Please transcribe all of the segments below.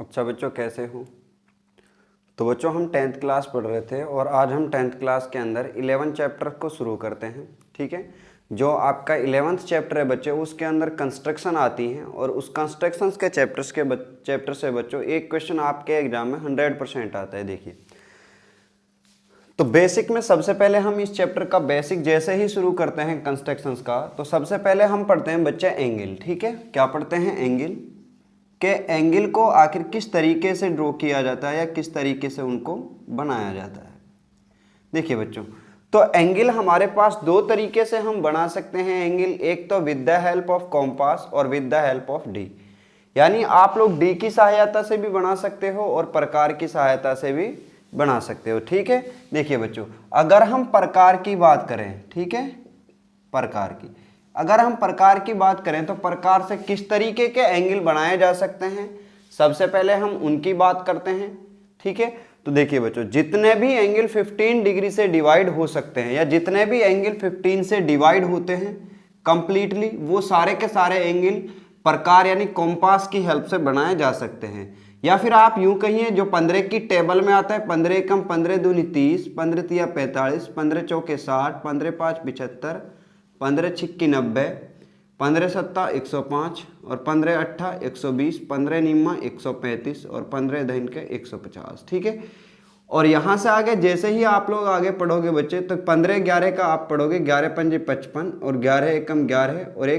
अच्छा बच्चों, कैसे हो? तो बच्चों, हम 10th क्लास पढ़ रहे थे और आज हम 10th क्लास के अंदर 11 चैप्टर को शुरू करते हैं। ठीक है, जो आपका 11th चैप्टर है बच्चे, उसके अंदर कंस्ट्रक्शन आती हैं और उस कंस्ट्रक्शंस के चैप्टर से बच्चों एक क्वेश्चन आपके एग्जाम में 100% आता है। देखिए, तो बेसिक में सबसे पहले हम इस चैप्टर का बेसिक जैसे ही शुरू करते हैं कंस्ट्रक्शंस का, तो सबसे पहले हम पढ़ते हैं बच्चे एंगल। ठीक है, क्या पढ़ते हैं? एंगल के एंगल को आखिर किस तरीके से ड्रॉ किया जाता है या किस तरीके से उनको बनाया जाता है। देखिए बच्चों, तो एंगल हमारे पास दो तरीके से हम बना सकते हैं एंगल। एक तो with the help of compass और with the help of D, यानी आप लोग डी की सहायता से भी बना सकते हो और प्रकार की सहायता से भी बना सकते हो। ठीक है, देखिए बच्चों, अगर हम प्रकार की बात करें, ठीक है, प्रकार की अगर हम प्रकार की बात करें तो प्रकार से किस तरीके के एंगल बनाए जा सकते हैं, सबसे पहले हम उनकी बात करते हैं। ठीक है, तो देखिए बच्चों, जितने भी एंगल 15 डिग्री से डिवाइड हो सकते हैं या जितने भी एंगल 15 से डिवाइड होते हैं कंप्लीटली, वो सारे के सारे एंगल प्रकार यानी कॉम्पास की हेल्प से बनाए जा सकते हैं। या फिर आप यूं कहिए, जो 15 की टेबल में आता है, 15 एकम 15 दूनी 30, 15 तिया 45, 15 चौके 60, 15 पाँच 75, 15 छिक्की 90, 15 सत्ता 105 और 15 अट्ठा 120, 15 निम्मा 135 और 15 दहिन के 150। ठीक है, और यहाँ से आगे जैसे ही आप लोग आगे पढ़ोगे बच्चे, तो 15 11 का आप पढ़ोगे 11 पंजे 55 और 11 एकम 11 और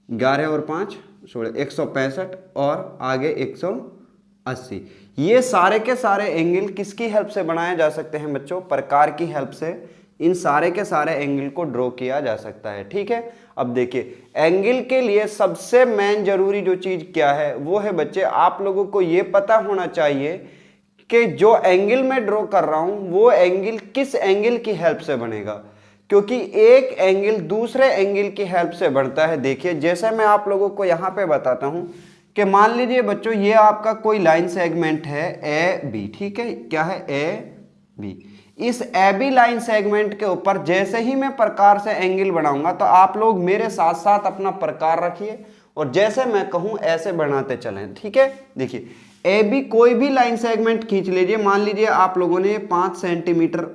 11 और 5 165 और आगे 180। ये सारे के सारे एंगल किसकी हेल्प से बनाए जा सकते हैं बच्चों? प्रकार की हेल्प से इन सारे के सारे एंगल को ड्रॉ किया जा सकता है। ठीक है, अब देखिए, एंगल के लिए सबसे मेन जरूरी जो चीज क्या है, वो है बच्चे, आप लोगों को ये पता होना चाहिए कि जो एंगल मैं ड्रॉ कर रहा हूं वो एंगल किस एंगल की हेल्प से बनेगा, क्योंकि एक एंगल दूसरे एंगल की हेल्प से बनता है। देखिए, जैसे मैं आप लोगों को यहां पे बताता हूं कि मान लीजिए बच्चों, ये आपका कोई लाइन सेगमेंट है ए बी। ठीक है, क्या है? A B. इस ए बी लाइन सेगमेंट के ऊपर जैसे ही मैं प्रकार से एंगल बनाऊंगा, तो आप लोग मेरे साथ साथ अपना प्रकार रखिए और जैसे मैं कहूं ऐसे बनाते चलें। ठीक है, देखिए, ए बी कोई भी लाइन सेगमेंट खींच लीजिए। मान लीजिए आप लोगों ने 5 सेंटीमीटर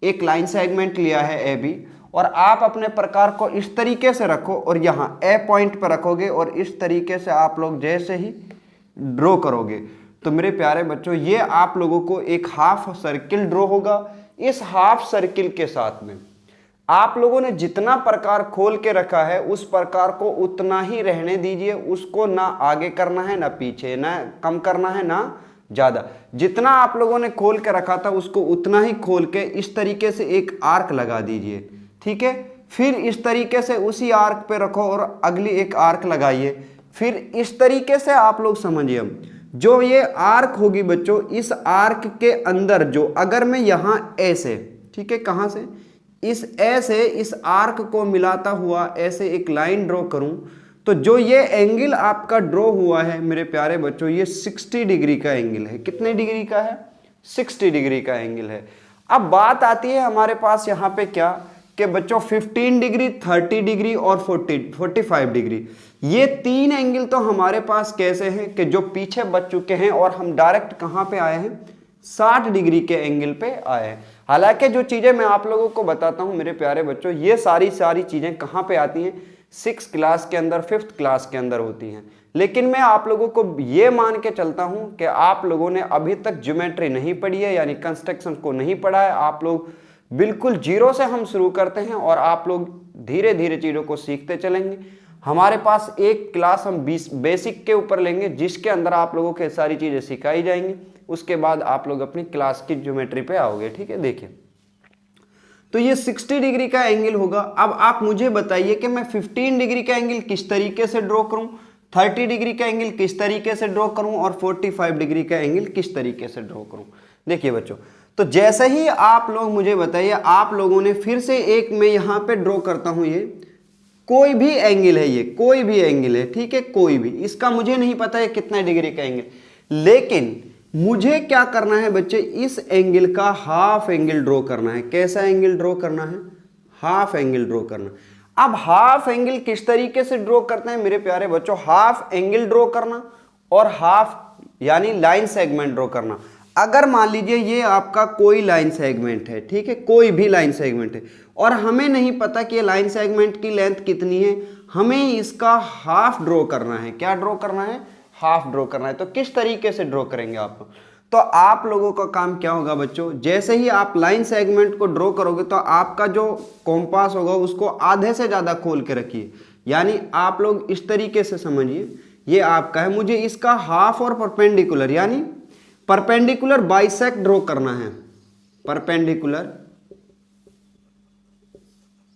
एक लाइन सेगमेंट लिया है ए बी, और आप अपने प्रकार को इस तरीके से रखो और यहाँ ए पॉइंट पर रखोगे और इस तरीके से आप लोग जैसे ही ड्रॉ करोगे, तो मेरे प्यारे बच्चों, ये आप लोगों को एक हाफ सर्किल ड्रॉ होगा। इस हाफ सर्किल के साथ में आप लोगों ने जितना प्रकार खोल के रखा है उस प्रकार को उतना ही रहने दीजिए। उसको ना आगे करना है, ना पीछे, ना कम करना है, ना ज्यादा। जितना आप लोगों ने खोल के रखा था उसको उतना ही खोल के इस तरीके से एक आर्क लगा दीजिए। ठीक है, फिर इस तरीके से उसी आर्क पे रखो और अगली एक आर्क लगाइए। फिर इस तरीके से आप लोग समझिए, जो ये आर्क होगी बच्चों, इस आर्क के अंदर जो, अगर मैं यहां ए से, ठीक है, कहां से, इस ए से इस आर्क को मिलाता हुआ ऐसे एक लाइन ड्रॉ करूं, तो जो ये एंगल आपका ड्रॉ हुआ है मेरे प्यारे बच्चों, ये 60 डिग्री का एंगल है। कितने डिग्री का है? 60 डिग्री का एंगल है। अब बात आती है हमारे पास यहाँ पे क्या, कि बच्चों 15 डिग्री, 30 डिग्री और 45 डिग्री, ये तीन एंगल तो हमारे पास कैसे हैं कि जो पीछे बच चुके हैं और हम डायरेक्ट कहां पे आए हैं? 60 डिग्री के एंगल पे आए हैं। हालांकि जो चीजें मैं आप लोगों को बताता हूं मेरे प्यारे बच्चों, ये सारी चीजें कहां पे आती हैं? 6th क्लास के अंदर, 5th क्लास के अंदर होती हैं। लेकिन मैं आप लोगों को ये मान के चलता हूं कि आप लोगों ने अभी तक ज्योमेट्री नहीं पढ़ी है, यानी कंस्ट्रक्शन को नहीं पढ़ा है। आप लोग बिल्कुल जीरो से हम शुरू करते हैं और आप लोग धीरे धीरे चीज़ों को सीखते चलेंगे। हमारे पास एक क्लास हम बेसिक के ऊपर लेंगे, जिसके अंदर आप लोगों को सारी चीज़ें सिखाई जाएंगी। उसके बाद आप लोग अपनी क्लास की ज्योमेट्री पे आओगे। ठीक है, देखिए, तो ये 60 डिग्री का एंगल होगा। अब आप मुझे बताइए कि मैं 15 डिग्री का एंगल किस तरीके से ड्रॉ करूं, 30 डिग्री का एंगल किस तरीके से ड्रॉ करूं और 45 डिग्री का एंगल किस तरीके से ड्रॉ करूं। देखिए बच्चों, तो जैसे ही आप लोग मुझे बताइए, आप लोगों ने फिर से एक मैं यहां पे ड्रॉ करता हूं, ये कोई भी एंगल है, ये कोई भी एंगल है। ठीक है, कोई भी, इसका मुझे नहीं पता है कितना डिग्री का एंगल, लेकिन मुझे क्या करना है बच्चे, इस एंगल का हाफ एंगल ड्रॉ करना है। कैसा एंगल ड्रॉ करना है? हाफ एंगल ड्रॉ करना। अब हाफ एंगल किस तरीके से ड्रॉ करते हैं मेरे प्यारे बच्चों? हाफ एंगल ड्रॉ करना और हाफ यानी लाइन सेगमेंट ड्रॉ करना। अगर मान लीजिए ये आपका कोई लाइन सेगमेंट है, ठीक है, कोई भी लाइन सेगमेंट है और हमें नहीं पता कि ये लाइन सेगमेंट की लेंथ कितनी है, हमें इसका हाफ ड्रॉ करना है। क्या ड्रॉ करना है? हाफ ड्रॉ करना है। तो किस तरीके से ड्रॉ करेंगे आप? तो आप लोगों का काम क्या होगा बच्चों, जैसे ही आप लाइन सेगमेंट को ड्रॉ करोगे तो आपका जो कॉम्पास होगा उसको आधे से ज़्यादा खोल के रखिए, यानी आप लोग इस तरीके से समझिए, ये आपका है, मुझे इसका हाफ और परपेंडिकुलर यानी परपेंडिकुलर बाइसेक्ट ड्रॉ करना है, परपेंडिकुलर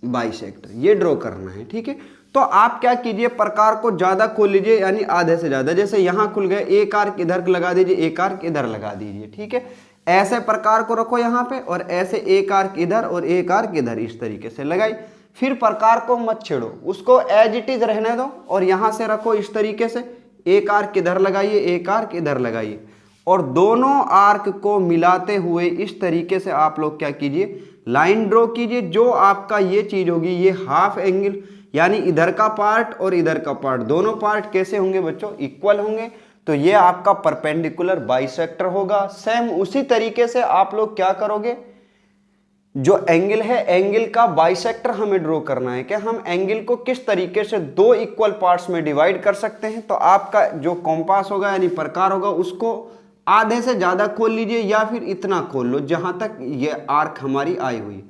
बाइसेक्टर ये ड्रॉ करना है, ठीक है। तो आप क्या कीजिए, प्रकार को ज्यादा खोल लीजिए यानी आधे से ज्यादा, जैसे यहां खुल गए, एक आर्क इधर लगा दीजिए, एक आर्क इधर लगा दीजिए, ठीक है। ऐसे प्रकार को रखो यहां पे और ऐसे एक आर्क इधर और एक आर्क इधर, इस तरीके से लगाई। फिर प्रकार को मत छेड़ो, उसको एज इट इज रहने दो और यहां से रखो इस तरीके से, एक आर्क इधर लगाइए, एक आर्क इधर लगाइए और दोनों आर्क को मिलाते हुए इस तरीके से आप लोग क्या कीजिए, लाइन ड्रॉ कीजिए। जो आपका ये चीज होगी ये हाफ एंगल यानी इधर का पार्ट और इधर का पार्ट, दोनों पार्ट कैसे होंगे बच्चों? इक्वल होंगे। तो ये आपका परपेंडिकुलर बाइसेक्टर होगा। सेम उसी तरीके से आप लोग क्या करोगे, जो एंगल है एंगल का बाइसेक्टर हमें ड्रॉ करना है। क्या हम एंगल को किस तरीके से दो इक्वल पार्ट्स में डिवाइड कर सकते हैं? तो आपका जो कॉम्पास होगा यानी प्रकार होगा उसको आधे से ज्यादा खोल लीजिए या फिर इतना खोल लो जहां तक ये आर्क हमारी आई हुई,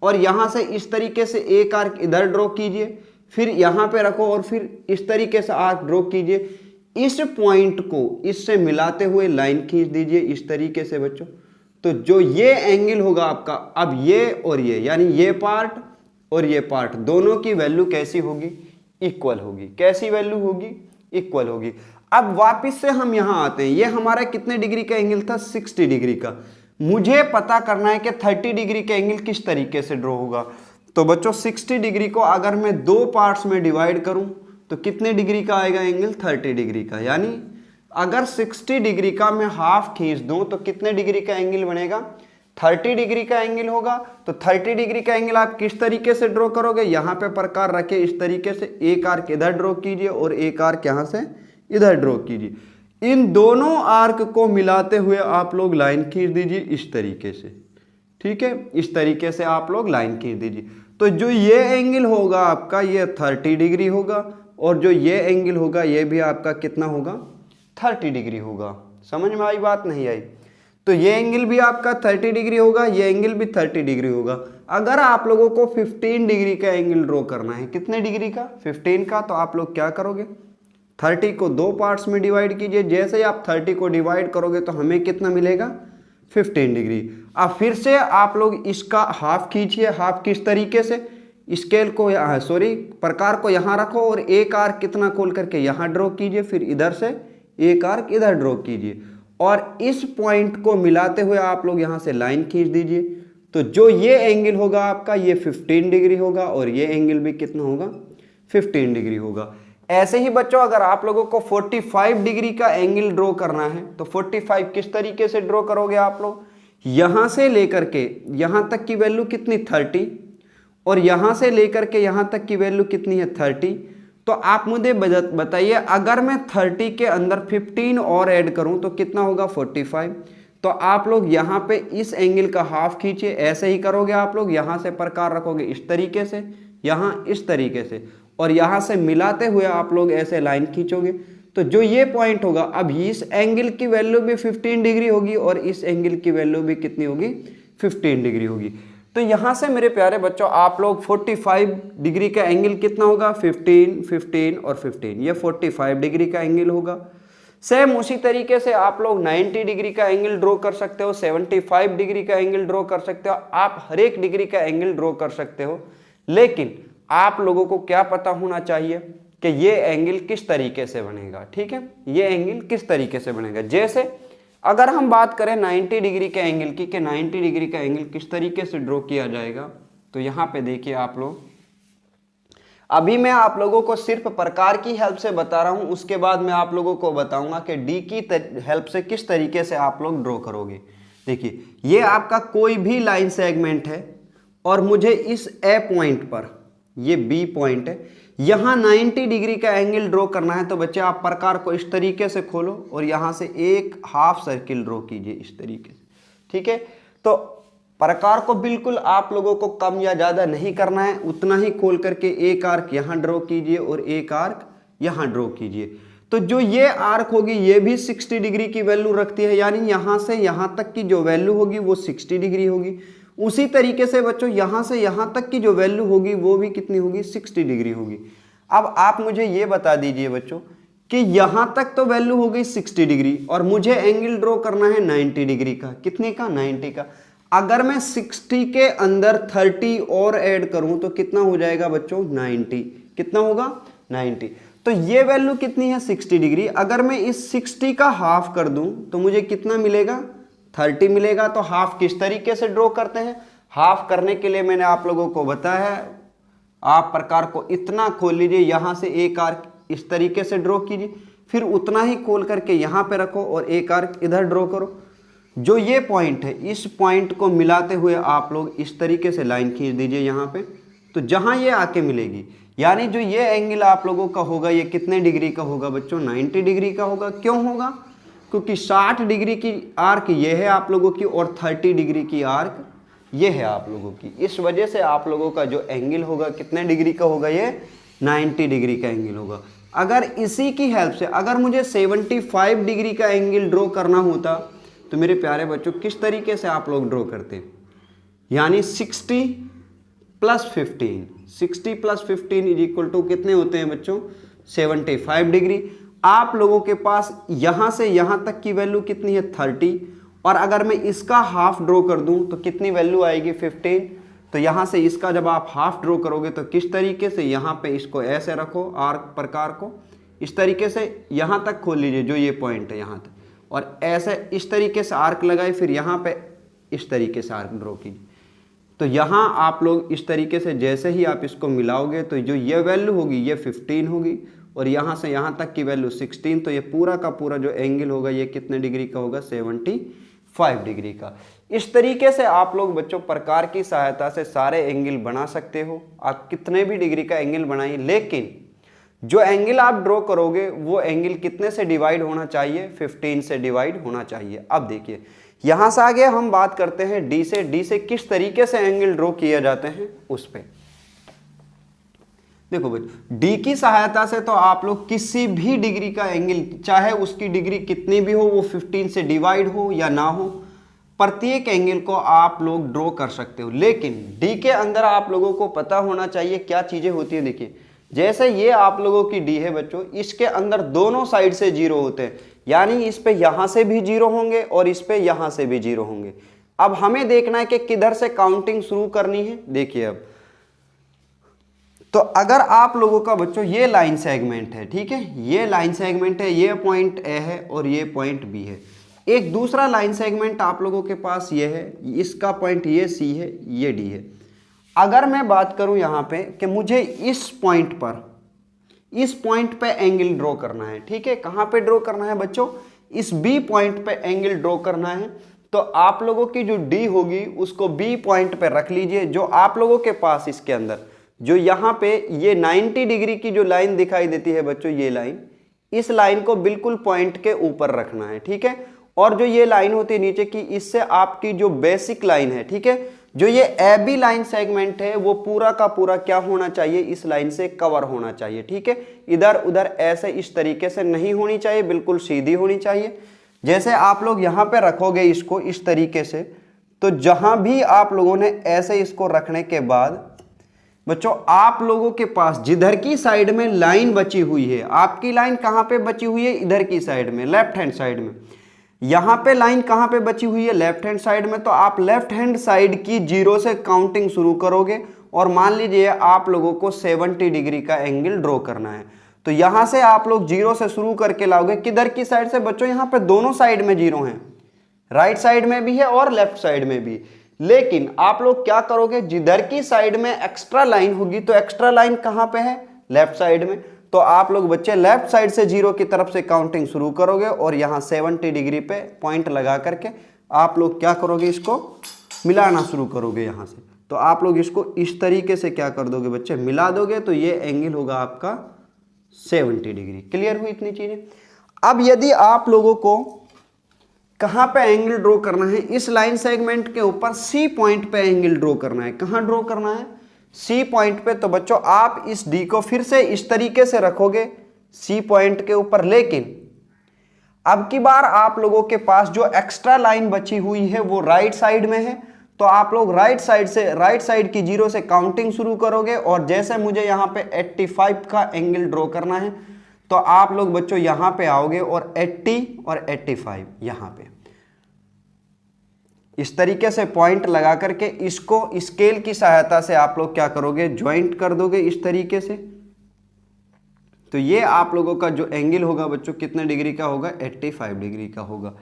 और यहां से इस तरीके से एक आर्क इधर ड्रॉ कीजिए, फिर यहां पे रखो और फिर इस तरीके से आर्क ड्रॉ कीजिए। इस पॉइंट को इससे मिलाते हुए लाइन खींच दीजिए इस तरीके से बच्चों। तो जो ये एंगल होगा आपका, अब ये और ये यानी ये पार्ट और ये पार्ट दोनों की वैल्यू कैसी होगी? इक्वल होगी। कैसी वैल्यू होगी? इक्वल होगी। अब वापस से हम यहां आते हैं, ये हमारा कितने डिग्री का एंगल था? 60 डिग्री का। मुझे पता करना है कि 30 डिग्री का एंगल किस तरीके से ड्रॉ होगा। तो बच्चों 60 डिग्री को अगर मैं दो पार्ट्स में डिवाइड करूं तो कितने डिग्री का आएगा एंगल? 30 डिग्री का। यानी अगर 60 डिग्री का मैं हाफ खींच दूं तो कितने डिग्री का एंगल बनेगा? 30 डिग्री का एंगल होगा। तो 30 डिग्री का एंगल आप किस तरीके से ड्रॉ करोगे? यहां पे प्रकार रखे इस तरीके से, एक आर्क इधर ड्रॉ कीजिए और एक आर्क यहां से इधर ड्रॉ कीजिए। इन दोनों आर्क को मिलाते हुए आप लोग लाइन खींच दीजिए इस तरीके से, ठीक है। इस तरीके से आप लोग लाइन खींच दीजिए। तो जो ये एंगल होगा आपका ये 30 डिग्री होगा और जो ये एंगल होगा ये भी आपका कितना होगा? 30 डिग्री होगा। समझ में आई बात? नहीं आई? तो ये एंगल भी आपका 30 डिग्री होगा, ये एंगल भी 30 डिग्री होगा। अगर आप लोगों को 15 डिग्री का एंगल ड्रॉ करना है, कितने डिग्री का? 15 का। तो आप लोग क्या करोगे? 30 को दो पार्ट्स में डिवाइड कीजिए। जैसे ही आप 30 को डिवाइड करोगे तो हमें कितना मिलेगा? 15 डिग्री। अब फिर से आप लोग इसका हाफ खींचिए। हाफ किस तरीके से? स्केल को प्रकार को यहाँ रखो और एक आर्क कितना खोल करके यहाँ ड्रॉ कीजिए, फिर इधर से एक आर्क इधर ड्रॉ कीजिए और इस पॉइंट को मिलाते हुए आप लोग यहाँ से लाइन खींच दीजिए। तो जो ये एंगल होगा आपका ये 15 डिग्री होगा और ये एंगल भी कितना होगा? 15 डिग्री होगा। ऐसे ही बच्चों अगर आप लोगों को 45 डिग्री का एंगल ड्रॉ करना है तो 45 किस तरीके से ड्रॉ करोगे आप लोग? यहां से लेकर के यहां तक की वैल्यू कितनी? 30 और यहां से लेकर के यहां तक की वैल्यू कितनी है? 30। तो आप मुझे बताइए अगर मैं 30 के अंदर 15 और ऐड करूं तो कितना होगा? 45। तो आप लोग यहां पे इस एंगल का हाफ खींचिए। ऐसे ही करोगे आप लोग, यहां से प्रकार रखोगे इस तरीके से, यहां इस तरीके से और यहां से मिलाते हुए आप लोग ऐसे लाइन खींचोगे। तो जो ये पॉइंट होगा, अब इस एंगल की वैल्यू भी 15 डिग्री होगी और इस एंगल की वैल्यू भी कितनी होगी? 15 डिग्री होगी। तो यहां से मेरे प्यारे बच्चों आप लोग 45 डिग्री का एंगल कितना होगा? 15, 15 और 15, ये 45 डिग्री का एंगल होगा। सेम उसी तरीके से आप लोग 90 डिग्री का एंगल ड्रॉ कर सकते हो, 75 डिग्री का एंगल ड्रॉ कर सकते हो, आप हर एक डिग्री का एंगल ड्रॉ कर सकते हो। लेकिन आप लोगों को क्या पता होना चाहिए कि ये एंगल किस तरीके से बनेगा, ठीक है। ये एंगल किस तरीके से बनेगा। जैसे अगर हम बात करें 90 डिग्री के एंगल की, कि 90 डिग्री का एंगल किस तरीके से ड्रॉ किया जाएगा, तो यहाँ पे देखिए आप लोग, अभी मैं आप लोगों को सिर्फ प्रकार की हेल्प से बता रहा हूँ, उसके बाद मैं आप लोगों को बताऊंगा कि डी की हेल्प से किस तरीके से आप लोग ड्रॉ करोगे। देखिए ये आपका कोई भी लाइन सेगमेंट है और मुझे इस ए पॉइंट पर, ये बी पॉइंट है, यहाँ 90 डिग्री का एंगल ड्रॉ करना है तो बच्चे आप प्रकार को इस तरीके से खोलो और यहाँ से एक हाफ सर्किल ड्रॉ कीजिए इस तरीके से, ठीक है। तो प्रकार को बिल्कुल आप लोगों को कम या ज़्यादा नहीं करना है, उतना ही खोल करके एक आर्क यहाँ ड्रॉ कीजिए और एक आर्क यहाँ ड्रॉ कीजिए। तो जो ये आर्क होगी ये भी 60 डिग्री की वैल्यू रखती है, यानी यहाँ से यहाँ तक की जो वैल्यू होगी वो 60 डिग्री होगी। उसी तरीके से बच्चों यहाँ से यहाँ तक की जो वैल्यू होगी वो भी कितनी होगी, 60 डिग्री होगी। अब आप मुझे ये बता दीजिए बच्चों कि यहाँ तक तो वैल्यू हो गई 60 डिग्री और मुझे एंगल ड्रॉ करना है 90 डिग्री का। कितने का, 90 का। अगर मैं 60 के अंदर 30 और ऐड करूं तो कितना हो जाएगा बच्चों, 90। कितना होगा, 90। तो ये वैल्यू कितनी है, 60 डिग्री। अगर मैं इस 60 का हाफ कर दूं तो मुझे कितना मिलेगा, 30 मिलेगा। तो हाफ किस तरीके से ड्रॉ करते हैं, हाफ करने के लिए मैंने आप लोगों को बताया है, आप प्रकार को इतना खोल लीजिए, यहाँ से एक आर्क इस तरीके से ड्रॉ कीजिए, फिर उतना ही खोल करके यहाँ पे रखो और एक आर्क इधर ड्रॉ करो। जो ये पॉइंट है इस पॉइंट को मिलाते हुए आप लोग इस तरीके से लाइन खींच दीजिए यहाँ पे। तो जहाँ ये आके मिलेगी, यानी जो ये एंगल आप लोगों का होगा ये कितने डिग्री का होगा बच्चों, 90 डिग्री का होगा। क्यों होगा, क्योंकि 60 डिग्री की आर्क ये है आप लोगों की और 30 डिग्री की आर्क ये है आप लोगों की। इस वजह से आप लोगों का जो एंगल होगा कितने डिग्री का होगा, ये 90 डिग्री का एंगल होगा। अगर इसी की हेल्प से अगर मुझे 75 डिग्री का एंगल ड्रॉ करना होता तो मेरे प्यारे बच्चों किस तरीके से आप लोग ड्रॉ करते, यानी 60 + 15, 60 + 15 इज इक्वल टू कितने होते हैं बच्चों, 75 डिग्री। आप लोगों के पास यहाँ से यहाँ तक की वैल्यू कितनी है, 30, और अगर मैं इसका हाफ ड्रॉ कर दूं तो कितनी वैल्यू आएगी, 15। तो यहाँ से इसका जब आप हाफ ड्रॉ करोगे तो किस तरीके से, यहाँ पे इसको ऐसे रखो आर्क प्रकार को, इस तरीके से यहाँ तक खोल लीजिए जो ये पॉइंट है यहाँ तक, और ऐसे इस तरीके से आर्क लगाए, फिर यहाँ पे इस तरीके से आर्क ड्रॉ कीजिए। तो यहाँ आप लोग इस तरीके से जैसे ही आप इसको मिलाओगे तो जो ये वैल्यू होगी ये 15 होगी और यहाँ से यहाँ तक की वैल्यू 16। तो ये पूरा का पूरा जो एंगल होगा ये कितने डिग्री का होगा, 75 डिग्री का। इस तरीके से आप लोग बच्चों प्रकार की सहायता से सारे एंगल बना सकते हो। आप कितने भी डिग्री का एंगल बनाइए, लेकिन जो एंगल आप ड्रॉ करोगे वो एंगल कितने से डिवाइड होना चाहिए, 15 से डिवाइड होना चाहिए। अब देखिए यहां से आगे हम बात करते हैं डी से। डी से किस तरीके से एंगल ड्रॉ किए जाते हैं उस पे देखो बच्चों, डी की सहायता से तो आप लोग किसी भी डिग्री का एंगल, चाहे उसकी डिग्री कितनी भी हो, वो 15 से डिवाइड हो या ना हो, प्रत्येक एंगल को आप लोग ड्रॉ कर सकते हो। लेकिन डी के अंदर आप लोगों को पता होना चाहिए क्या चीजें होती है। देखिए जैसे ये आप लोगों की डी है बच्चों, इसके अंदर दोनों साइड से 0 होते हैं, यानी इस पे यहां से भी 0 होंगे और इस पे यहां से भी 0 होंगे। अब हमें देखना है कि किधर से काउंटिंग शुरू करनी है। देखिए अब तो अगर आप लोगों का बच्चों ये लाइन सेगमेंट है, ठीक है, ये लाइन सेगमेंट है, ये पॉइंट ए है और ये पॉइंट बी है। एक दूसरा लाइन सेगमेंट आप लोगों के पास ये है, इसका पॉइंट ये सी है, ये डी है। अगर मैं बात करूं यहां पे कि मुझे इस पॉइंट पे एंगल ड्रॉ करना है, ठीक है, कहां पे ड्रॉ करना है बच्चों, इस बी पॉइंट पे एंगल ड्रॉ करना है, तो आप लोगों की जो डी होगी उसको बी पॉइंट पे रख लीजिए। जो आप लोगों के पास इसके अंदर जो यहाँ पे ये 90 डिग्री की जो लाइन दिखाई देती है बच्चों, ये लाइन, इस लाइन को बिल्कुल पॉइंट के ऊपर रखना है, ठीक है। और जो ये लाइन होती है नीचे की, इससे आपकी जो बेसिक लाइन है, ठीक है, जो ये ए बी लाइन सेगमेंट है वो पूरा का पूरा क्या होना चाहिए, इस लाइन से कवर होना चाहिए, ठीक है। इधर उधर ऐसे इस तरीके से नहीं होनी चाहिए, बिल्कुल सीधी होनी चाहिए। जैसे आप लोग यहाँ पे रखोगे इसको इस तरीके से, तो जहां भी आप लोगों ने ऐसे इसको रखने के बाद बच्चों आप लोगों के पास जिधर की साइड में लाइन बची हुई है, आपकी लाइन कहां पे बची हुई है, इधर की साइड में, लेफ्ट हैंड साइड में। यहां पे लाइन कहां पे बची हुई है, लेफ्ट हैंड साइड में। तो आप लेफ्ट हैंड साइड की 0 से काउंटिंग शुरू करोगे और मान लीजिए आप लोगों को 70 डिग्री का एंगल ड्रॉ करना है। तो यहां से आप लोग 0 से शुरू करके लाओगे, किधर की साइड से बच्चों, यहां पे दोनों साइड में 0 हैं, राइट साइड में भी है और लेफ्ट साइड में भी। लेकिन आप लोग क्या करोगे, जिधर की साइड में एक्स्ट्रा लाइन होगी, तो एक्स्ट्रा लाइन कहां पे है, लेफ्ट साइड में। तो आप लोग बच्चे लेफ्ट साइड से 0 की तरफ से काउंटिंग शुरू करोगे और यहां 70 डिग्री पे पॉइंट लगा करके आप लोग क्या करोगे, इसको मिलाना शुरू करोगे यहां से। तो आप लोग इसको इस तरीके से क्या कर दोगे बच्चे, मिला दोगे, तो ये एंगल होगा आपका 70 डिग्री। क्लियर हुई इतनी चीजें। अब यदि आप लोगों को कहां पे एंगल ड्रॉ करना है, इस लाइन सेगमेंट के ऊपर सी पॉइंट पे एंगल ड्रॉ करना है। कहां ड्रॉ करना है, सी पॉइंट पे। तो बच्चों आप इस डी को फिर से इस तरीके से रखोगे सी पॉइंट के ऊपर, लेकिन अब की बार आप लोगों के पास जो एक्स्ट्रा लाइन बची हुई है वो राइट साइड में है, तो आप लोग राइट साइड की जीरो से काउंटिंग शुरू करोगे, और जैसे मुझे यहां पे 85 का एंगल ड्रॉ करना है, तो आप लोग बच्चों यहां पे आओगे और 80 और 85 यहां पे इस तरीके से पॉइंट लगा करके इसको स्केल की सहायता से आप लोग क्या करोगे, ज्वाइंट कर दोगे इस तरीके से। तो ये आप लोगों का जो एंगल होगा बच्चों कितने डिग्री का होगा, 85 डिग्री का होगा।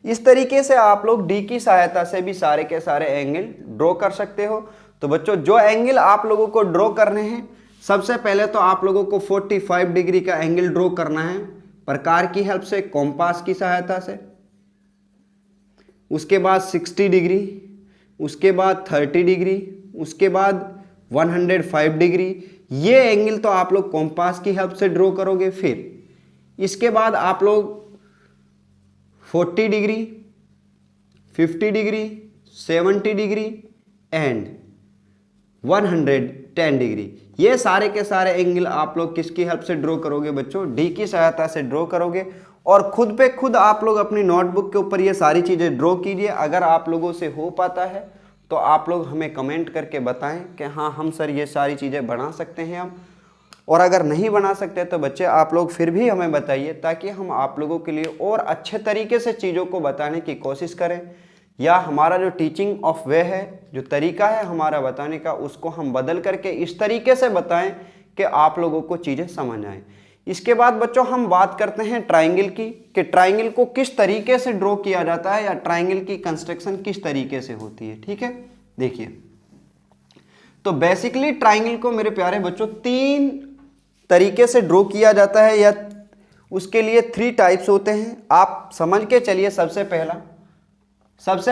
इस तरीके से आप लोग डी की सहायता से भी सारे के सारे एंगल ड्रॉ कर सकते हो। तो बच्चों जो एंगल आप लोगों को ड्रॉ करने हैं, सबसे पहले तो आप लोगों को 45 डिग्री का एंगल ड्रॉ करना है प्रकार की हेल्प से, कॉम्पास की सहायता से। उसके बाद 60 डिग्री, उसके बाद 30 डिग्री, उसके बाद 105 डिग्री। ये एंगल तो आप लोग कॉम्पास की हेल्प से ड्रॉ करोगे। फिर इसके बाद आप लोग 40 degree, 50 degree, 70 degree and 110 degree, ये सारे के सारे एंगल आप लोग किसकी हेल्प से ड्रॉ करोगे बच्चों, डी की सहायता से ड्रॉ करोगे। और खुद पे खुद आप लोग अपनी नोटबुक के ऊपर ये सारी चीजें ड्रॉ कीजिए। अगर आप लोगों से हो पाता है तो आप लोग हमें कमेंट करके बताएं कि हाँ हम सर ये सारी चीजें बना सकते हैं हम, और अगर नहीं बना सकते तो बच्चे आप लोग फिर भी हमें बताइए, ताकि हम आप लोगों के लिए और अच्छे तरीके से चीज़ों को बताने की कोशिश करें, या हमारा जो टीचिंग ऑफ वे है, जो तरीका है हमारा बताने का, उसको हम बदल करके इस तरीके से बताएं कि आप लोगों को चीज़ें समझ आएँ। इसके बाद बच्चों हम बात करते हैं ट्राइंगल की, कि ट्राइंगल को किस तरीके से ड्रॉ किया जाता है, या ट्राइंगल की कंस्ट्रक्शन किस तरीके से होती है। ठीक है, देखिए तो बेसिकली ट्राइंगल को मेरे प्यारे बच्चों 3 तरीके से ड्रॉ किया जाता है, या उसके लिए 3 टाइप्स होते हैं। आप समझ के चलिए। सबसे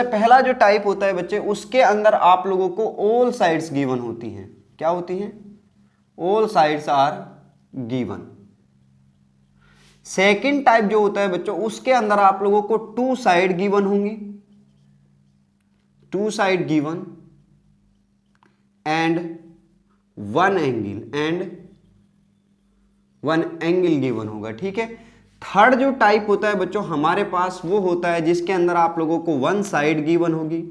पहला जो टाइप होता है बच्चे, उसके अंदर आप लोगों को ऑल साइड्स गिवन होती हैं। क्या होती हैं, all sides are given. Second type जो होता है बच्चों, उसके अंदर आप लोगों को 2 साइड गिवन होंगी, 2 side given and 1 angle given होगा। ठीक है। थर्ड जो टाइप होता है बच्चों हमारे पास, वो होता है जिसके अंदर आप लोगों को 1 साइड गिवन होगी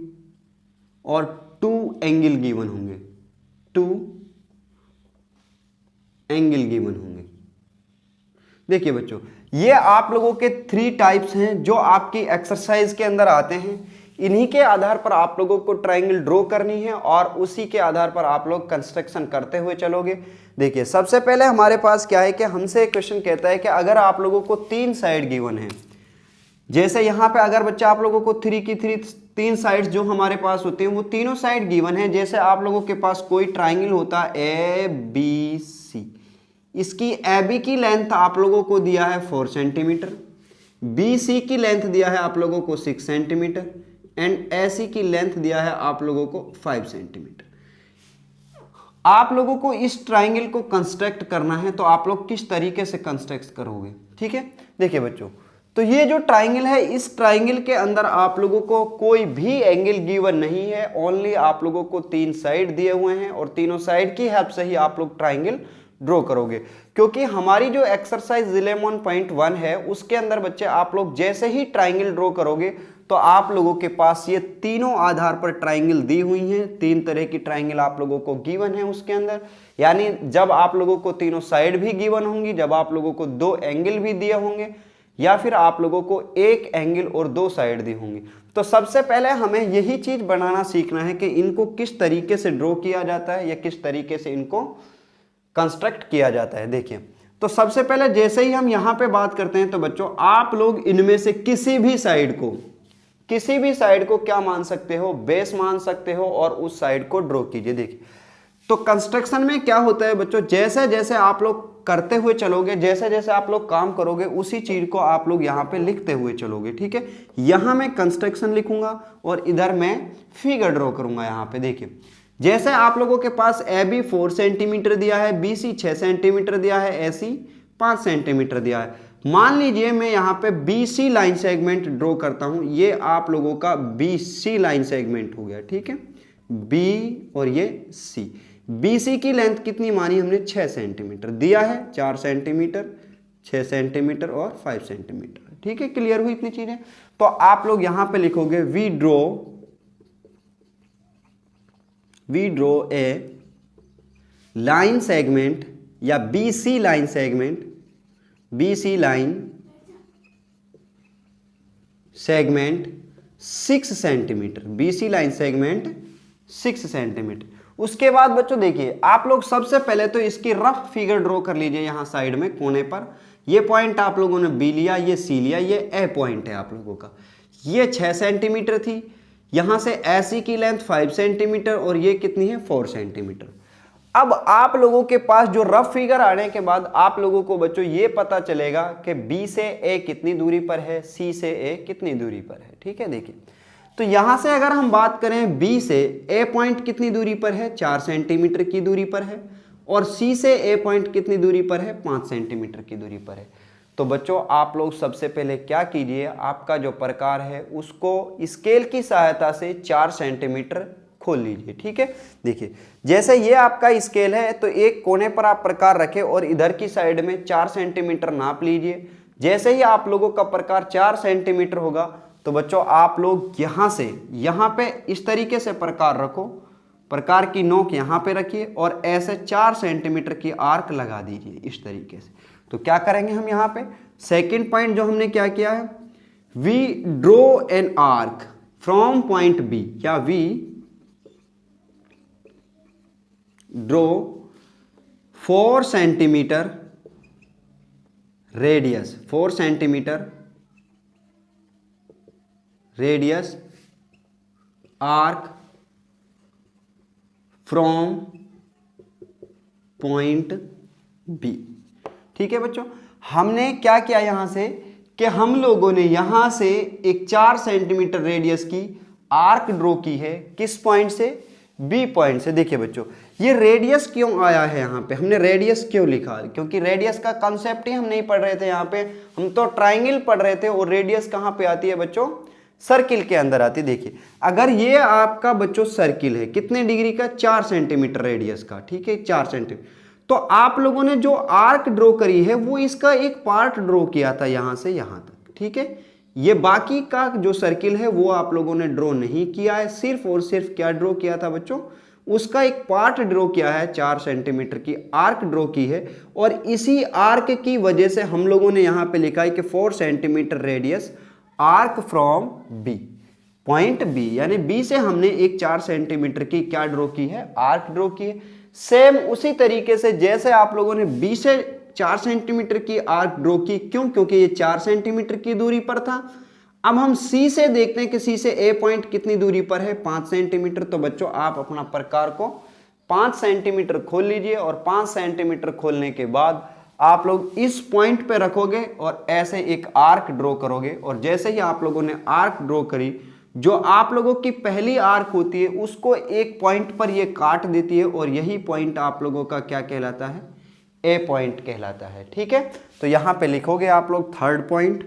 और 2 एंगल गिवन होंगे, 2 एंगल गिवन होंगे। देखिए बच्चों, ये आप लोगों के 3 टाइप्स हैं जो आपकी एक्सरसाइज के अंदर आते हैं। इन्हीं के आधार पर आप लोगों को ट्राइंगल ड्रॉ करनी है, और उसी के आधार पर आप लोग कंस्ट्रक्शन करते हुए चलोगे। देखिए सबसे पहले हमारे पास क्या है कि हमसे एक क्वेश्चन कहता है कि अगर आप लोगों को 3 साइड गिवन है, जैसे यहाँ पे अगर बच्चा आप लोगों को 3 साइड्स जो हमारे पास होते हैं वो तीनों साइड गिवन है। जैसे आप लोगों के पास कोई ट्राइंगल होता है ABC, इसकी AB की लेंथ आप लोगों को दिया है 4 सेंटीमीटर, BC की लेंथ दिया है आप लोगों को 6 सेंटीमीटर एंड AC की लेंथ दिया है आप लोगों को 5 सेंटीमीटर। आप लोगों को इस ट्राइंगल को कंस्ट्रक्ट करना है, तो आप लोग किस तरीके से कंस्ट्रक्ट करोगे। ठीक है, देखिए बच्चों, तो ये जो ट्राइंगल है, इस ट्राइंगल के अंदर आप लोगों को कोई भी एंगल गिवन नहीं है, ओनली आप लोगों को 3 साइड दिए हुए हैं, और तीनों साइड की हेल्प से ही आप लोग ट्राइंगल ड्रॉ करोगे। क्योंकि हमारी जो एक्सरसाइज 11.1 है उसके अंदर बच्चे आप लोग जैसे ही ट्राइंगल ड्रॉ करोगे तो आप लोगों के पास ये तीनों आधार पर ट्राइंगल दी हुई हैं। 3 तरह की ट्राइंगल आप लोगों को गिवन है उसके अंदर, यानी जब आप लोगों को तीनों साइड भी गिवन होंगी, जब आप लोगों को 2 एंगल भी दिए होंगे, या फिर आप लोगों को 1 एंगल और 2 साइड दी होंगी। तो सबसे पहले हमें यही चीज बनाना सीखना है कि इनको किस तरीके से ड्रॉ किया जाता है, या किस तरीके से इनको कंस्ट्रक्ट किया जाता है। देखिए, तो सबसे पहले जैसे ही हम यहां पे बात करते हैं, तो बच्चों आप लोग इनमें से किसी भी साइड को क्या मान सकते हो, बेस मान सकते हो, और उस साइड को ड्रॉ कीजिए। देखिए, तो कंस्ट्रक्शन में क्या होता है बच्चों, जैसे जैसे आप लोग करते हुए चलोगे, जैसे जैसे आप लोग काम करोगे, उसी चीज को आप लोग यहाँ पे लिखते हुए चलोगे। ठीक है, यहां मैं कंस्ट्रक्शन लिखूंगा और इधर मैं फिगर ड्रॉ करूंगा। यहाँ पे देखिए, जैसे आप लोगों के पास ए बी 4 सेंटीमीटर दिया है, बी सी 6 सेंटीमीटर दिया है, ए सी 5 सेंटीमीटर दिया है। मान लीजिए मैं यहाँ पे B C line segment draw करता हूँ, ये आप लोगों का बी सी लाइन सेगमेंट हो गया, ठीक है, बी और ये सी। बी सी की लेंथ कितनी मानी हमने, 6 सेंटीमीटर दिया है, 4 सेंटीमीटर, 6 सेंटीमीटर और 5 सेंटीमीटर, ठीक है। क्लियर हुई इतनी चीजें? तो आप लोग यहां पे लिखोगे we draw a line segment या B C line segment, B C line segment 6 centimetre, B C line segment 6 centimetre. उसके बाद बच्चों देखिए, आप लोग सबसे पहले तो इसकी रफ फिगर ड्रॉ कर लीजिए यहां साइड में कोने पर। ये पॉइंट आप लोगों ने बी लिया, ये सी लिया, ये ए पॉइंट है आप लोगों का। ये 6 सेंटीमीटर थी, यहां से ऐसी की लेंथ 5 सेंटीमीटर और ये कितनी है, 4 सेंटीमीटर। अब आप लोगों के पास जो रफ फिगर आने के बाद आप लोगों को बच्चों ये पता चलेगा कि बी से ए कितनी दूरी पर है, सी से ए कितनी दूरी पर है, ठीक है। देखिए, तो यहां से अगर हम बात करें बी से ए पॉइंट कितनी दूरी पर है, 4 सेंटीमीटर की दूरी पर है, और सी से ए पॉइंट कितनी दूरी पर है, 5 सेंटीमीटर की दूरी पर है। तो बच्चों आप लोग सबसे पहले क्या कीजिए, आपका जो प्रकार है उसको स्केल की सहायता से 4 सेंटीमीटर खोल लीजिए, ठीक है। देखिए, जैसे ये आपका स्केल है तो एक कोने पर आप प्रकार रखें और इधर की साइड में 4 सेंटीमीटर नाप लीजिए। जैसे ही आप लोगों का प्रकार 4 सेंटीमीटर होगा तो बच्चों आप लोग यहां से यहां पे इस तरीके से प्रकार रखो, प्रकार की नोक यहां पे रखिए और ऐसे 4 सेंटीमीटर की आर्क लगा दीजिए इस तरीके से। तो क्या करेंगे हम यहां पे, सेकंड पॉइंट जो हमने क्या किया है, we draw an arc from point B, या we draw 4 centimetre radius, 4 centimetre radius arc from point B, ठीक है बच्चों। हमने क्या किया यहां से कि हम लोगों ने यहां से एक 4 सेंटीमीटर रेडियस की आर्क ड्रॉ की है, किस पॉइंट से, बी पॉइंट से। देखिए बच्चों, ये रेडियस क्यों आया है यहाँ पे, हमने रेडियस क्यों लिखा, क्योंकि रेडियस का कॉन्सेप्ट ही हम नहीं पढ़ रहे थे यहाँ पे, हम तो ट्राइंगल पढ़ रहे थे। और रेडियस कहाँ पे आती है बच्चों, सर्किल के अंदर आती है। देखिए, अगर ये आपका बच्चों सर्किल है कितने डिग्री का, 4 सेंटीमीटर रेडियस का, ठीक है, 4 सेंटीमीटर। तो आप लोगों ने जो आर्क ड्रॉ करी है वो इसका एक पार्ट ड्रॉ किया था यहां से यहां तक, ठीक है। ये बाकी का जो सर्किल है वो आप लोगों ने ड्रॉ नहीं किया है, सिर्फ और सिर्फ क्या ड्रॉ किया था बच्चों, उसका एक पार्ट ड्रॉ किया है, 4 सेंटीमीटर की आर्क ड्रॉ की है। और इसी आर्क की वजह से हम लोगों ने यहां पे लिखा है कि 4 centimetre radius arc from B, point B, यानी बी से हमने एक 4 सेंटीमीटर की क्या ड्रॉ की है, आर्क ड्रॉ की है। सेम उसी तरीके से जैसे आप लोगों ने बी से 4 सेंटीमीटर की आर्क ड्रॉ की, क्यों, क्योंकि ये 4 सेंटीमीटर की दूरी पर था। अब हम सी से देखते हैं कि सी से ए पॉइंट कितनी दूरी पर है, 5 सेंटीमीटर। तो बच्चों आप अपना प्रकार को 5 सेंटीमीटर खोल लीजिए और 5 सेंटीमीटर खोलने के बाद आप लोग इस पॉइंट पे रखोगे और ऐसे एक आर्क ड्रॉ करोगे। और जैसे ही आप लोगों ने आर्क ड्रॉ करी, जो आप लोगों की पहली आर्क होती है उसको एक पॉइंट पर ये काट देती है और यही पॉइंट आप लोगों का क्या कहलाता है, ए पॉइंट कहलाता है, ठीक है। तो यहां पे लिखोगे आप लोग third point,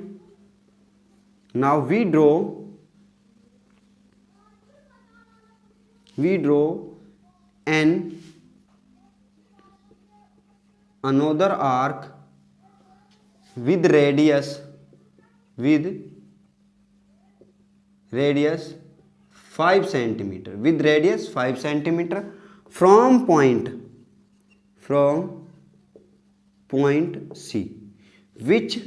now we draw an another arc with radius 5 centimeter, with radius 5 centimeter from point C, which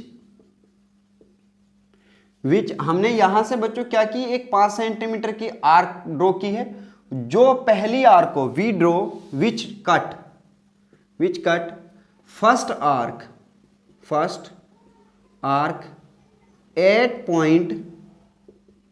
हमने यहां से बच्चों क्या की, एक 5 सेंटीमीटर की आर्क ड्रॉ की है। जो पहली आर्क को we draw which cut first arc at point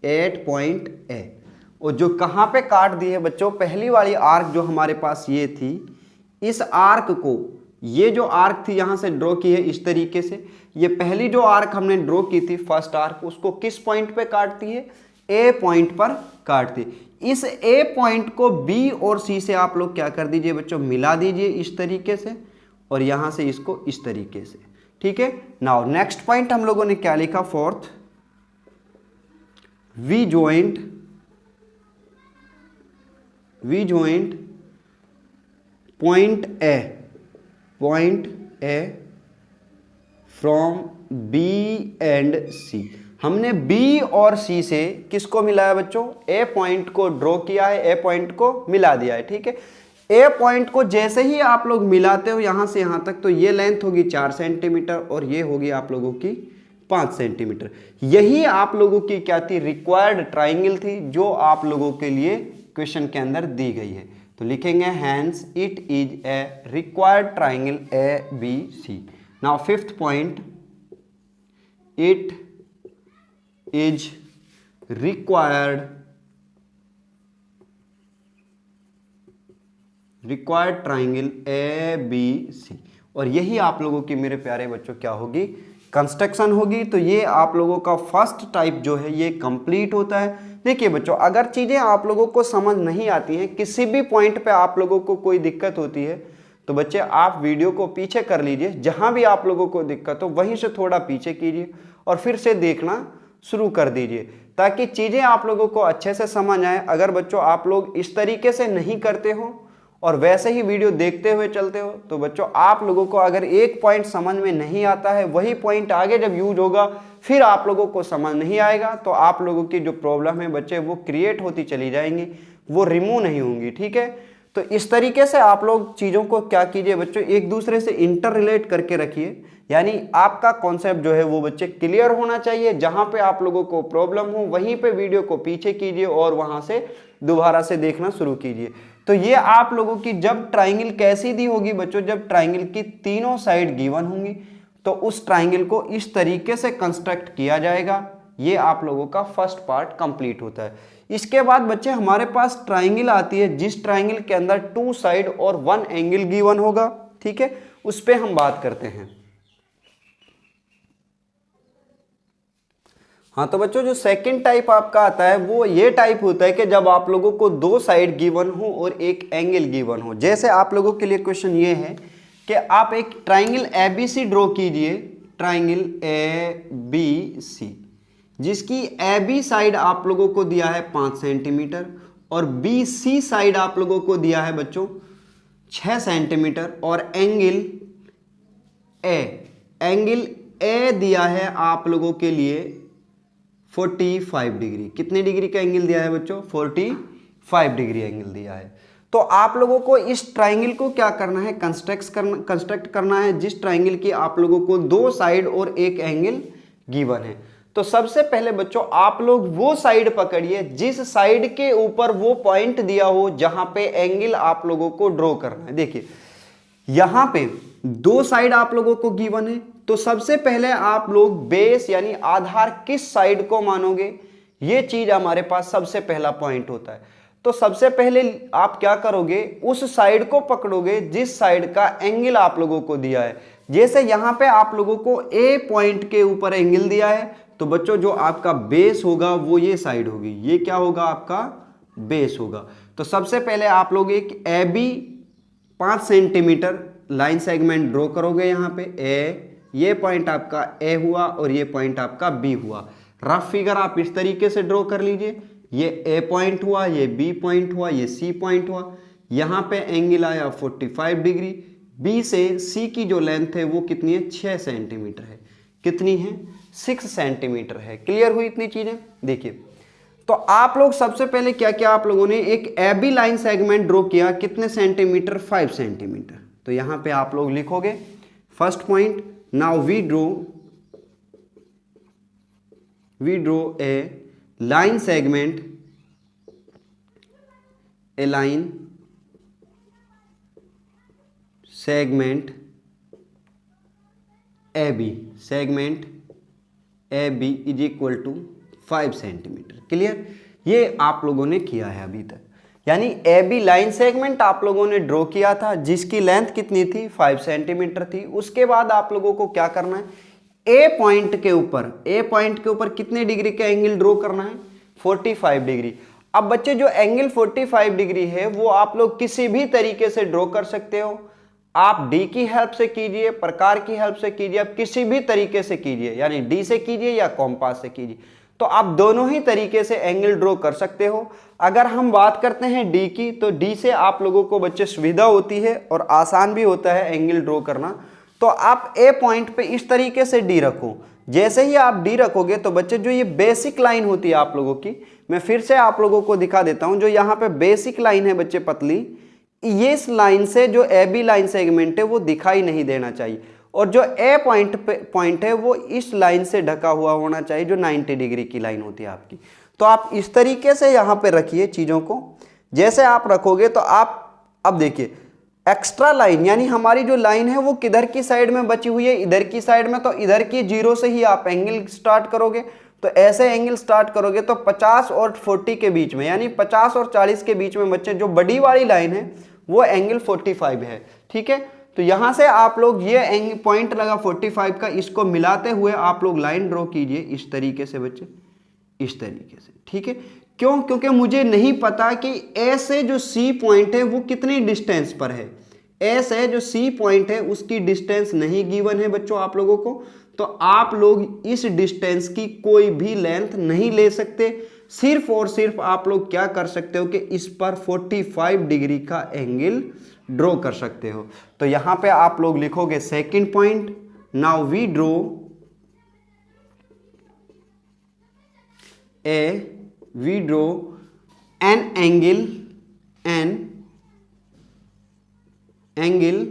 A, और जो कहां पे काट दी है बच्चों, पहली वाली आर्क जो हमारे पास ये थी, इस आर्क को, ये जो आर्क थी यहां से ड्रॉ की है इस तरीके से। ये पहली जो आर्क हमने ड्रॉ की थी फर्स्ट आर्क, उसको किस पॉइंट पे काटती है, ए पॉइंट पर काट दी। इस ए पॉइंट को बी और सी से आप लोग क्या कर दीजिए बच्चों, मिला दीजिए इस तरीके से, और यहां से इसको इस तरीके से, ठीक है। नाउ नेक्स्ट पॉइंट हम लोगों ने क्या लिखा, fourth, we joint point A from B and C. हमने बी और सी से किसको मिलाया बच्चों, ए पॉइंट को ड्रॉ किया है, ए पॉइंट को मिला दिया है, ठीक है। ए पॉइंट को जैसे ही आप लोग मिलाते हो यहां से यहां तक, तो ये लेंथ होगी 4 सेंटीमीटर और ये होगी आप लोगों की 5 सेंटीमीटर। यही आप लोगों की क्या थी, रिक्वायर्ड ट्राइंगल थी, जो आप लोगों के लिए क्वेश्चन के अंदर दी गई है। तो लिखेंगे hence it is a required triangle A B C. Now fifth point, it is required triangle A B C. और यही आप लोगों की मेरे प्यारे बच्चों क्या होगी, कंस्ट्रक्शन होगी। तो ये आप लोगों का फर्स्ट टाइप जो है ये कंप्लीट होता है। देखिए बच्चों, अगर चीज़ें आप लोगों को समझ नहीं आती हैं, किसी भी पॉइंट पे आप लोगों को कोई दिक्कत होती है, तो बच्चे आप वीडियो को पीछे कर लीजिए, जहां भी आप लोगों को दिक्कत हो वहीं से थोड़ा पीछे कीजिए और फिर से देखना शुरू कर दीजिए, ताकि चीज़ें आप लोगों को अच्छे से समझ आए। अगर बच्चों आप लोग इस तरीके से नहीं करते हो और वैसे ही वीडियो देखते हुए चलते हो, तो बच्चों आप लोगों को अगर एक पॉइंट समझ में नहीं आता है, वही पॉइंट आगे जब यूज होगा फिर आप लोगों को समझ नहीं आएगा, तो आप लोगों की जो प्रॉब्लम है बच्चे वो क्रिएट होती चली जाएंगी, वो रिमूव नहीं होंगी, ठीक है। तो इस तरीके से आप लोग चीज़ों को क्या कीजिए बच्चों, एक दूसरे से इंटर रिलेट करके रखिए, यानी आपका कॉन्सेप्ट जो है वो बच्चे क्लियर होना चाहिए। जहां पे आप लोगों को प्रॉब्लम हो वहीं पे वीडियो को पीछे कीजिए और वहां से दोबारा से देखना शुरू कीजिए। तो ये आप लोगों की जब ट्राइंगल कैसी दी होगी बच्चों, जब ट्राइंगल की तीनों साइड गिवन होंगी, तो उस ट्राइंगल को इस तरीके से कंस्ट्रक्ट किया जाएगा। ये आप लोगों का फर्स्ट पार्ट कंप्लीट होता है। इसके बाद बच्चे हमारे पास ट्राइंगल आती है, जिस ट्राइंगल के अंदर 2 साइड और 1 एंगल गिवन होगा, ठीक है। उस पर हम बात करते हैं। हाँ, तो बच्चों जो सेकंड टाइप आपका आता है वो ये टाइप होता है कि जब आप लोगों को 2 साइड गिवन हो और एक एंगल गिवन हो। जैसे आप लोगों के लिए क्वेश्चन ये है कि आप एक ट्राइंगल ABC ड्रॉ कीजिए, ट्राइंगल ABC, जिसकी AB साइड आप लोगों को दिया है 5 सेंटीमीटर और BC साइड आप लोगों को दिया है बच्चों 6 सेंटीमीटर, और एंगल A दिया है आप लोगों के लिए 45 डिग्री। कितने डिग्री का एंगल दिया है बच्चों, 45 डिग्री एंगल दिया है। तो आप लोगों को इस ट्राइंगल को क्या करना है, कंस्ट्रक्ट करना है, जिस ट्राइंगल की आप लोगों को 2 साइड और एक एंगल गिवन है। तो सबसे पहले बच्चों आप लोग वो साइड पकड़िए जिस साइड के ऊपर वो पॉइंट दिया हो जहां पे एंगल आप लोगों को ड्रॉ करना है। देखिए यहां पे 2 साइड आप लोगों को गिवन है, तो सबसे पहले आप लोग बेस यानी आधार किस साइड को मानोगे, ये चीज हमारे पास सबसे पहला पॉइंट होता है। तो सबसे पहले आप क्या करोगे, उस साइड को पकड़ोगे जिस साइड का एंगल आप लोगों को दिया है। जैसे यहां पे आप लोगों को ए पॉइंट के ऊपर एंगल दिया है, तो बच्चों जो आपका बेस होगा वो ये साइड होगी, ये क्या होगा आपका बेस होगा। तो सबसे पहले आप लोग एक AB 5 centimetre line segment draw करोगे। यहाँ पे ये पॉइंट आपका A हुआ और ये पॉइंट आपका B हुआ। रफ फिगर आप इस तरीके से ड्रॉ कर लीजिए, ये A पॉइंट हुआ, ये B पॉइंट हुआ, ये C पॉइंट हुआ। यहाँ पे एंगल आया 45 डिग्री। B से C की जो लेंथ है वो कितनी है, 6 सेंटीमीटर है। कितनी है, 6 सेंटीमीटर है। क्लियर हुई इतनी चीजें। देखिए तो आप लोग सबसे पहले क्या किया, आप लोगों ने एक AB लाइन सेगमेंट ड्रॉ किया, कितने सेंटीमीटर, 5 सेंटीमीटर। तो यहां पे आप लोग लिखोगे first point, now we draw a line segment, a line segment AB, segment AB is equal to 5 centimetre. Clear, ये आप लोगों ने किया है अभी तक, यानी AB लाइन सेगमेंट आप लोगों ने ड्रॉ किया था जिसकी लेंथ कितनी थी, 5 सेंटीमीटर थी। उसके बाद आप लोगों को क्या करना है, A पॉइंट के ऊपर कितने डिग्री का एंगल ड्रॉ करना है, 45 डिग्री। अब बच्चे जो एंगल 45 डिग्री है वो आप लोग किसी भी तरीके से ड्रॉ कर सकते हो। आप डी की हेल्प से कीजिए, प्रकार की हेल्प से कीजिए, आप किसी भी तरीके से कीजिए, यानी डी से कीजिए या कॉम्पास से कीजिए, तो आप दोनों ही तरीके से एंगल ड्रॉ कर सकते हो। अगर हम बात करते हैं डी की, तो डी से आप लोगों को बच्चे सुविधा होती है और आसान भी होता है एंगल ड्रॉ करना। तो आप ए पॉइंट पे इस तरीके से डी रखो। जैसे ही आप डी रखोगे तो बच्चे जो ये बेसिक लाइन होती है आप लोगों की, मैं फिर से आप लोगों को दिखा देता हूं, जो यहाँ पे बेसिक लाइन है बच्चे पतली, ये इस लाइन से जो ए बी लाइन सेगमेंट है वो दिखाई नहीं देना चाहिए, और जो ए पॉइंट है वो इस लाइन से ढका हुआ होना चाहिए, जो 90 डिग्री की लाइन होती है आपकी। तो आप इस तरीके से यहाँ पे रखिए चीज़ों को। जैसे आप रखोगे तो आप अब देखिए एक्स्ट्रा लाइन, यानी हमारी जो लाइन है वो किधर की साइड में बची हुई है, इधर की साइड में, तो इधर की जीरो से ही आप एंगल स्टार्ट करोगे। तो ऐसे एंगल स्टार्ट करोगे तो 50 और 40 के बीच में, यानी 50 और 40 के बीच में बच्चे जो बड़ी वाली लाइन है वो एंगल 45 है। ठीक है, तो यहां से आप लोग ये पॉइंट लगा 45 का, इसको मिलाते हुए आप लोग लाइन ड्रॉ कीजिए इस तरीके से बच्चे, इस तरीके से। ठीक है, क्यों? क्योंकि मुझे नहीं पता कि ए से जो सी पॉइंट है वो कितनी डिस्टेंस पर है। ए से जो सी पॉइंट है उसकी डिस्टेंस नहीं गिवन है बच्चों आप लोगों को, तो आप लोग इस डिस्टेंस की कोई भी लेंथ नहीं ले सकते। सिर्फ और सिर्फ आप लोग क्या कर सकते हो कि इस पर 45 डिग्री का एंगल ड्रॉ कर सकते हो। तो यहां पे आप लोग लिखोगे second point, now we draw an angle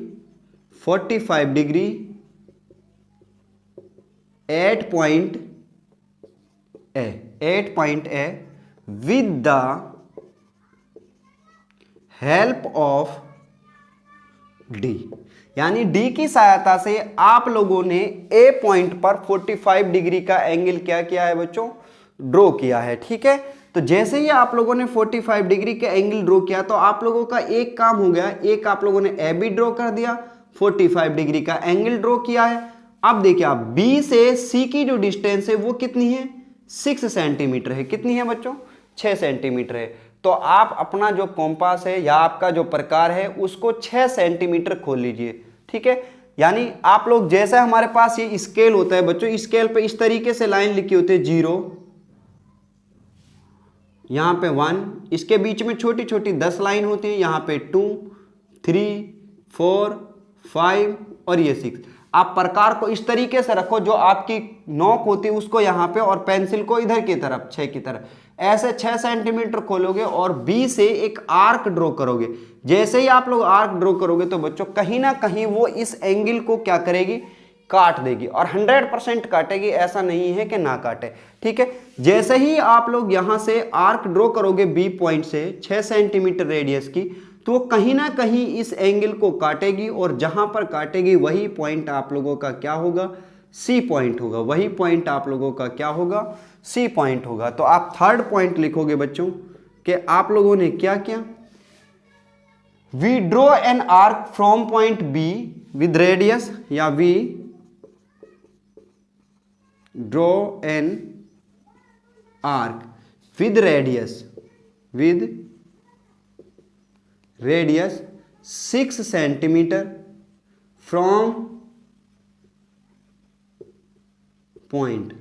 45 degree at point A with the help of D, यानी D की सहायता से आप लोगों ने ए पॉइंट पर 45 डिग्री का एंगल क्या किया है बच्चों, ड्रॉ किया है। ठीक है, तो जैसे ही आप लोगों ने 45 डिग्री का एंगल ड्रॉ किया तो आप लोगों का एक काम हो गया, एक आप लोगों ने ए बी ड्रॉ कर दिया, 45 डिग्री का एंगल ड्रॉ किया है। अब देखिए आप बी से सी की जो डिस्टेंस है वो कितनी है, 6 सेंटीमीटर है। कितनी है बच्चों, 6 सेंटीमीटर है। तो आप अपना जो कॉम्पास है या आपका जो प्रकार है उसको 6 सेंटीमीटर खोल लीजिए। ठीक है, यानी आप लोग जैसा हमारे पास ये स्केल होता है बच्चों, स्केल पे इस तरीके से लाइन लिखी होती है, 0 यहां पे 1, इसके बीच में छोटी छोटी 10 लाइन होती है, यहां पे 2 3 4 5 और ये 6। आप प्रकार को इस तरीके से रखो, जो आपकी नोक होती है उसको यहाँ पे और पेंसिल को इधर की तरफ 6 की तरफ, ऐसे 6 सेंटीमीटर खोलोगे और बी से एक आर्क ड्रॉ करोगे। जैसे ही आप लोग आर्क ड्रॉ करोगे तो बच्चों कहीं ना कहीं वो इस एंगल को क्या करेगी, काट देगी, और 100% काटेगी, ऐसा नहीं है कि ना काटे। ठीक है, जैसे ही आप लोग यहाँ से आर्क ड्रॉ करोगे बी पॉइंट से 6 सेंटीमीटर रेडियस की, तो कहीं ना कहीं इस एंगल को काटेगी, और जहां पर काटेगी वही पॉइंट आप लोगों का क्या होगा, सी पॉइंट होगा। वही पॉइंट आप लोगों का क्या होगा, सी पॉइंट होगा। तो आप थर्ड पॉइंट लिखोगे बच्चों कि आप लोगों ने क्या किया, we draw an arc from point B with radius, या we draw an arc with radius 6 centimetre from point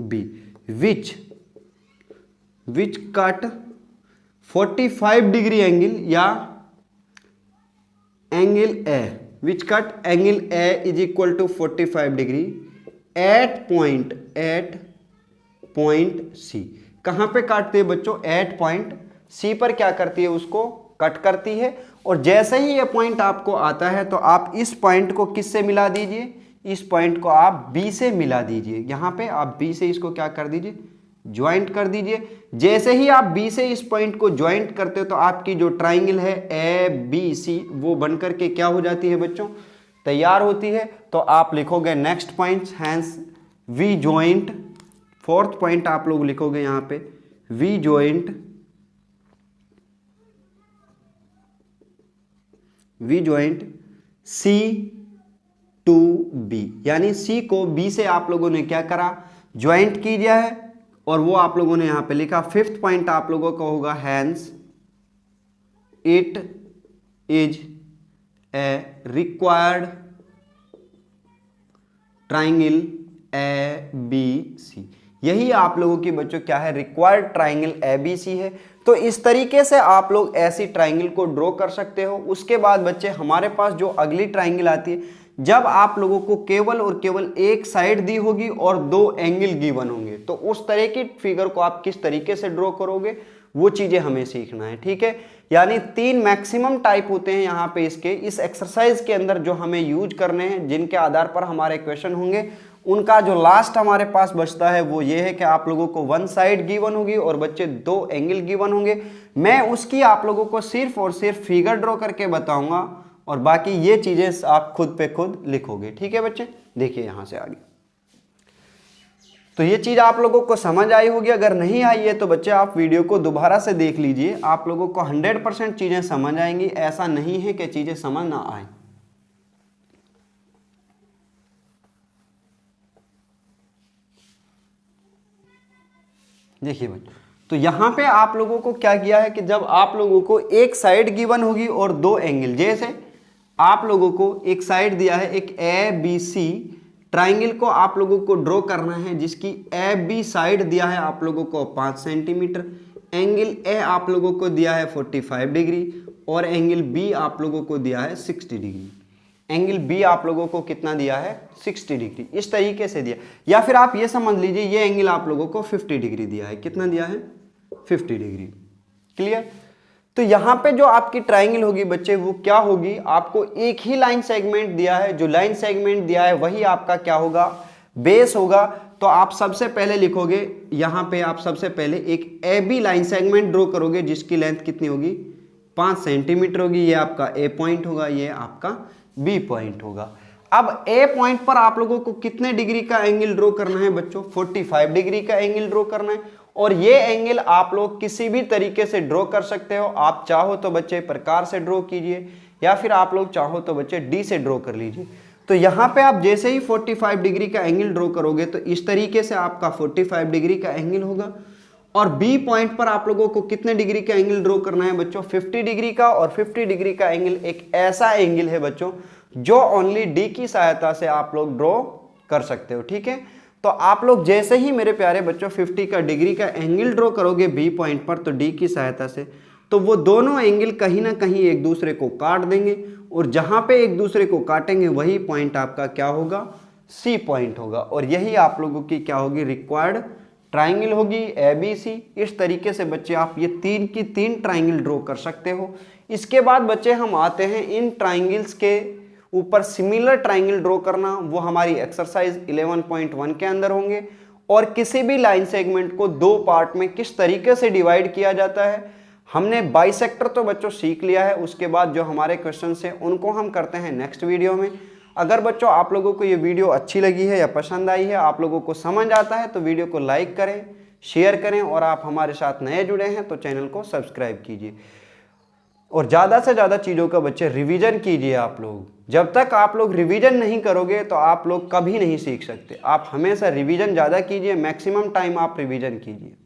B which cut 45 degree angle, या angle A, which cut angle A is equal to 45 degree at point C. कहां पे काटते हैं बच्चों, eight point सी पर क्या करती है, उसको कट करती है। और जैसे ही ये पॉइंट आपको आता है तो आप इस पॉइंट को किससे मिला दीजिए, इस पॉइंट को आप बी से मिला दीजिए। यहां पे आप बी से इसको क्या कर दीजिए, ज्वाइंट कर दीजिए। जैसे ही आप बी से इस पॉइंट को ज्वाइंट करते हो तो आपकी जो ट्राइंगल है ए बी सी वो बनकर के क्या हो जाती है बच्चों, तैयार होती है। तो आप लिखोगे next point, hence we joint, fourth point आप लोग लिखोगे यहां पे, we joint C to B, यानी सी को बी से आप लोगों ने क्या करा, ज्वाइंट किया है और वो आप लोगों ने यहां पे लिखा। फिफ्थ पॉइंट आप लोगों का होगा hence it is a required triangle A B C. यही आप लोगों की बच्चों क्या है, required triangle A B C है। तो इस तरीके से आप लोग ऐसी ट्राइंगल को ड्रॉ कर सकते हो। उसके बाद बच्चे हमारे पास जो अगली ट्राइंगल आती है, जब आप लोगों को केवल और केवल एक साइड दी होगी और दो एंगल गिवन होंगे, तो उस तरह की फिगर को आप किस तरीके से ड्रॉ करोगे वो चीजें हमें सीखना है। ठीक है, यानी 3 मैक्सिमम टाइप होते हैं यहाँ पे इसके, इस एक्सरसाइज के अंदर जो हमें यूज करने हैं, जिनके आधार पर हमारे क्वेश्चन होंगे। उनका जो लास्ट हमारे पास बचता है वो ये है कि आप लोगों को 1 साइड गिवन होगी और बच्चे 2 एंगल गिवन होंगे। मैं उसकी आप लोगों को सिर्फ और सिर्फ फिगर ड्रॉ करके बताऊंगा और बाकी ये चीजें आप खुद पे खुद लिखोगे। ठीक है बच्चे, देखिए यहां से आगे। तो ये चीज आप लोगों को समझ आई होगी। अगर नहीं आई है तो बच्चे आप वीडियो को दोबारा से देख लीजिए, आप लोगों को 100% चीजें समझ आएंगी। ऐसा नहीं है कि चीजें समझ ना आए। देखिए बच्चों, तो यहां पे आप लोगों को क्या किया है कि जब आप लोगों को एक साइड गिवन होगी और 2 एंगल, जैसे आप लोगों को एक साइड दिया है, एक ए बी सी ट्राइंगल को आप लोगों को ड्रॉ करना है, जिसकी ए बी साइड दिया है आप लोगों को 5 सेंटीमीटर, एंगल ए आप लोगों को दिया है 45 डिग्री और एंगल बी आप लोगों को दिया है 60 डिग्री। एंगल बी आप लोगों को कितना दिया है, 60 डिग्री। इस तरीके से दिया, या फिर आप ये समझ लीजिए ये एंगल आप लोगों को 50 डिग्री दिया है। कितना दिया है, 50 डिग्री। क्लियर। तो यहां पे जो आपकी ट्राइंगल होगी बच्चे वो क्या होगी, आपको एक ही लाइन सेगमेंट दिया है, जो लाइन सेगमेंट दिया है वही आपका क्या होगा, बेस होगा। तो आप सबसे पहले लिखोगे, यहां पे आप सबसे पहले एक A B line segment draw करोगे, जिसकी लेंथ कितनी होगी, 5 सेंटीमीटर होगी। ये आपका ए पॉइंट होगा, ये आपका बी पॉइंट होगा। अब ए पॉइंट पर आप लोगों को कितने डिग्री का एंगल ड्रॉ करना है बच्चों, 45 डिग्री का एंगल ड्रॉ करना है। और ये एंगल आप लोग किसी भी तरीके से ड्रॉ कर सकते हो। आप चाहो तो बच्चे प्रकार से ड्रॉ कीजिए, या फिर आप लोग चाहो तो बच्चे डी से ड्रॉ कर लीजिए। तो यहाँ पे आप जैसे ही 45 डिग्री का एंगल ड्रॉ करोगे तो इस तरीके से आपका 45 डिग्री का एंगल होगा। और बी पॉइंट पर आप लोगों को कितने डिग्री का एंगल ड्रॉ करना है बच्चों, 50 डिग्री का। और 50 डिग्री का एंगल एक ऐसा एंगल है बच्चों जो ओनली डी की सहायता से आप लोग ड्रॉ कर सकते हो। ठीक है, तो आप लोग जैसे ही मेरे प्यारे बच्चों 50 का डिग्री का एंगल ड्रॉ करोगे बी पॉइंट पर, तो डी की सहायता से, तो वो दोनों एंगल कहीं ना कहीं एक दूसरे को काट देंगे। और जहां पे एक दूसरे को काटेंगे वही पॉइंट आपका क्या होगा, सी पॉइंट होगा। और यही आप लोगों की क्या होगी, रिक्वायर्ड ट्राइंगल होगी ए बी सी। इस तरीके से बच्चे आप ये 3 की 3 ट्राइंगल ड्रॉ कर सकते हो। इसके बाद बच्चे हम आते हैं इन ट्राइंगल्स के ऊपर सिमिलर ट्राइंगल ड्रॉ करना, वो हमारी एक्सरसाइज 11.1 के अंदर होंगे। और किसी भी लाइन सेगमेंट को 2 पार्ट में किस तरीके से डिवाइड किया जाता है, हमने बाइसेक्टर तो बच्चों सीख लिया है। उसके बाद जो हमारे क्वेश्चन हैं उनको हम करते हैं नेक्स्ट वीडियो में। अगर बच्चों आप लोगों को ये वीडियो अच्छी लगी है या पसंद आई है, आप लोगों को समझ आता है, तो वीडियो को लाइक करें, शेयर करें। और आप हमारे साथ नए जुड़े हैं तो चैनल को सब्सक्राइब कीजिए। और ज़्यादा से ज़्यादा चीज़ों का बच्चे रिवीजन कीजिए। आप लोग जब तक आप लोग रिवीजन नहीं करोगे तो आप लोग कभी नहीं सीख सकते। आप हमेशा रिवीजन ज़्यादा कीजिए, मैक्सिमम टाइम आप रिवीजन कीजिए।